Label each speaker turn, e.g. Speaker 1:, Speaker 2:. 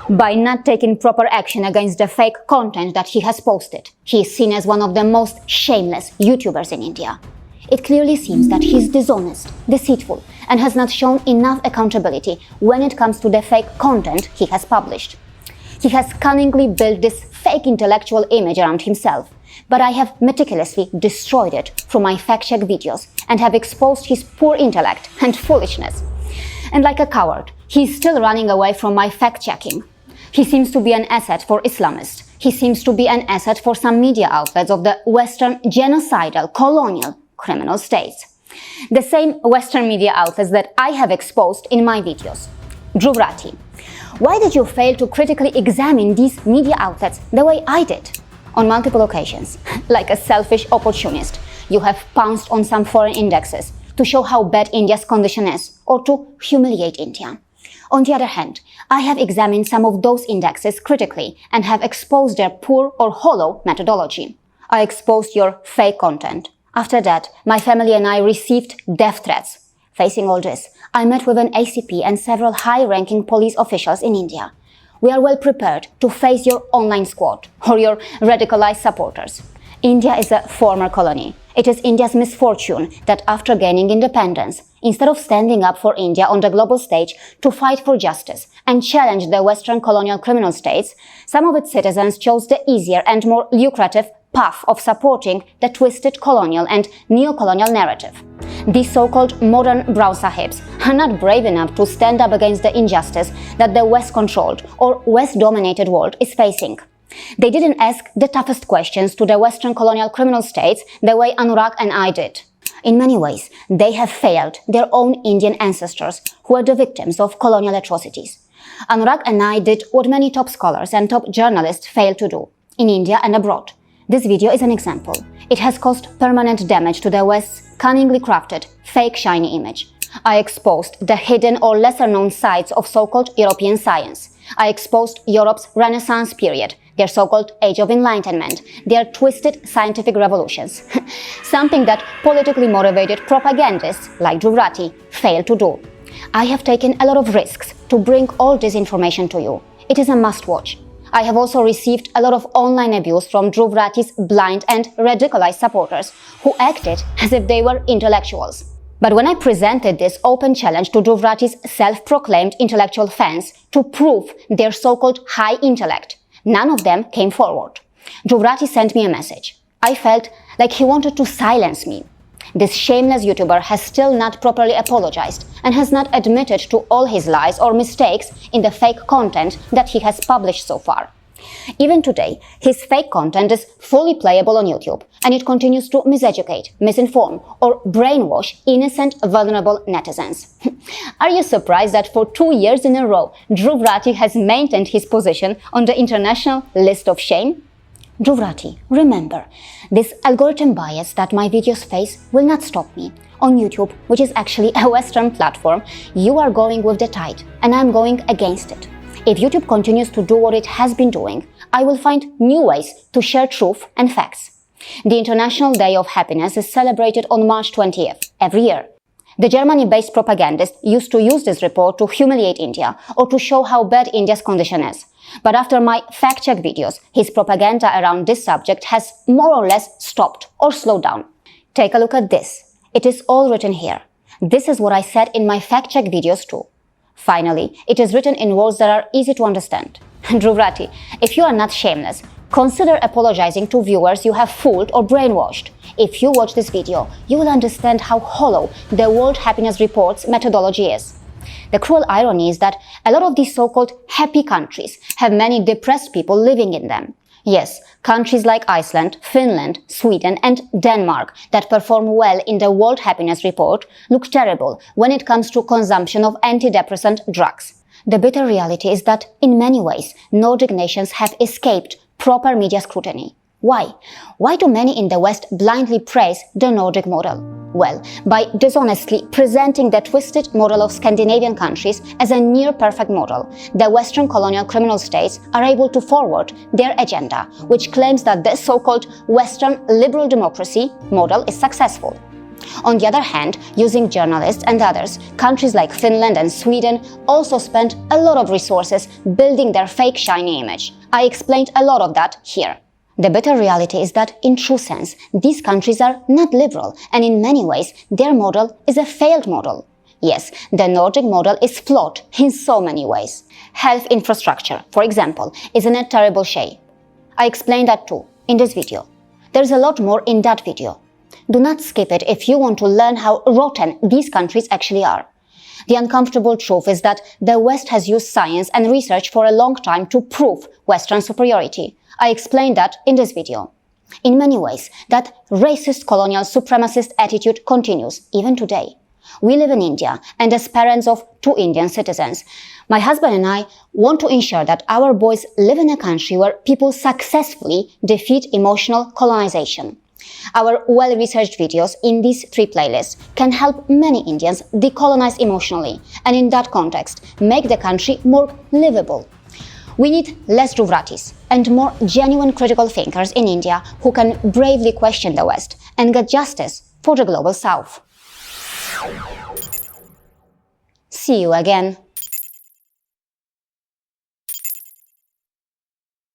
Speaker 1: By not taking proper action against the fake content that he has posted, he is seen as one of the most shameless YouTubers in India. It clearly seems that he is dishonest, deceitful, and has not shown enough accountability when it comes to the fake content he has published. He has cunningly built this fake intellectual image around himself, but I have meticulously destroyed it through my fact-check videos and have exposed his poor intellect and foolishness. And like a coward, he is still running away from my fact-checking. He seems to be an asset for Islamists. He seems to be an asset for some media outlets of the Western genocidal, colonial, criminal states. The same Western media outlets that I have exposed in my videos. Dhruv Rathee, why did you fail to critically examine these media outlets the way I did? On multiple occasions, like a selfish opportunist, you have pounced on some foreign indexes to show how bad India's condition is, or to humiliate India. On the other hand, I have examined some of those indexes critically and have exposed their poor or hollow methodology. I exposed your fake content. After that, my family and I received death threats. Facing all this, I met with an ACP and several high-ranking police officials in India. We are well prepared to face your online squad or your radicalized supporters. India is a former colony. It is India's misfortune that after gaining independence, instead of standing up for India on the global stage to fight for justice and challenge the Western colonial criminal states, some of its citizens chose the easier and more lucrative path of supporting the twisted colonial and neocolonial narrative. These so-called modern brown-sahibs are not brave enough to stand up against the injustice that the West-controlled or West-dominated world is facing. They didn't ask the toughest questions to the Western colonial criminal states the way Anurag and I did. In many ways, they have failed their own Indian ancestors who were the victims of colonial atrocities. Anurag and I did what many top scholars and top journalists fail to do, in India and abroad. This video is an example. It has caused permanent damage to the West's cunningly crafted, fake shiny image. I exposed the hidden or lesser-known sides of so-called European science. I exposed Europe's Renaissance period, their so-called Age of Enlightenment, their twisted scientific revolutions. Something that politically motivated propagandists like Dhruv Rathee failed to do. I have taken a lot of risks to bring all this information to you. It is a must-watch. I have also received a lot of online abuse from Dhruv Rathee's blind and radicalized supporters who acted as if they were intellectuals. But when I presented this open challenge to Dhruv Rathee's self-proclaimed intellectual fans to prove their so-called high intellect, none of them came forward. Dhruv Rathee sent me a message. I felt like he wanted to silence me. This shameless YouTuber has still not properly apologized and has not admitted to all his lies or mistakes in the fake content that he has published so far. Even today, his fake content is fully playable on YouTube, and it continues to miseducate, misinform, or brainwash innocent, vulnerable netizens. Are you surprised that for 2 years in a row, Dhruv Rathee has maintained his position on the international list of shame? Dhruv Rathee, remember, this algorithm bias that my videos face will not stop me. On YouTube, which is actually a Western platform, you are going with the tide, and I'm going against it. If YouTube continues to do what it has been doing, I will find new ways to share truth and facts. The International Day of Happiness is celebrated on March 20th every year. The Germany-based propagandist used to use this report to humiliate India or to show how bad India's condition is. But after my fact-check videos, his propaganda around this subject has more or less stopped or slowed down. Take a look at this. It is all written here. This is what I said in my fact-check videos too. Finally, it is written in words that are easy to understand. Dhruv Rathee, if you are not shameless, consider apologizing to viewers you have fooled or brainwashed. If you watch this video, you will understand how hollow the World Happiness Report's methodology is. The cruel irony is that a lot of these so-called happy countries have many depressed people living in them. Yes, countries like Iceland, Finland, Sweden and Denmark that perform well in the World Happiness Report look terrible when it comes to consumption of antidepressant drugs. The bitter reality is that, in many ways, Nordic nations have escaped proper media scrutiny. Why? Why do many in the West blindly praise the Nordic model? Well, by dishonestly presenting the twisted model of Scandinavian countries as a near-perfect model, the Western colonial criminal states are able to forward their agenda, which claims that the so-called Western liberal democracy model is successful. On the other hand, using journalists and others, countries like Finland and Sweden also spent a lot of resources building their fake shiny image. I explained a lot of that here. The bitter reality is that, in true sense, these countries are not liberal, and in many ways, their model is a failed model. Yes, the Nordic model is flawed in so many ways. Health infrastructure, for example, is in a terrible shape. I explained that too in this video. There's a lot more in that video. Do not skip it if you want to learn how rotten these countries actually are. The uncomfortable truth is that the West has used science and research for a long time to prove Western superiority. I explained that in this video. In many ways, that racist colonial supremacist attitude continues even today. We live in India, and as parents of 2 Indian citizens, my husband and I want to ensure that our boys live in a country where people successfully defeat emotional colonization. Our well-researched videos in these 3 playlists can help many Indians decolonize emotionally, and in that context, make the country more livable. We need less Dhruv Rathees and more genuine critical thinkers in India who can bravely question the West and get justice for the Global South. See you again.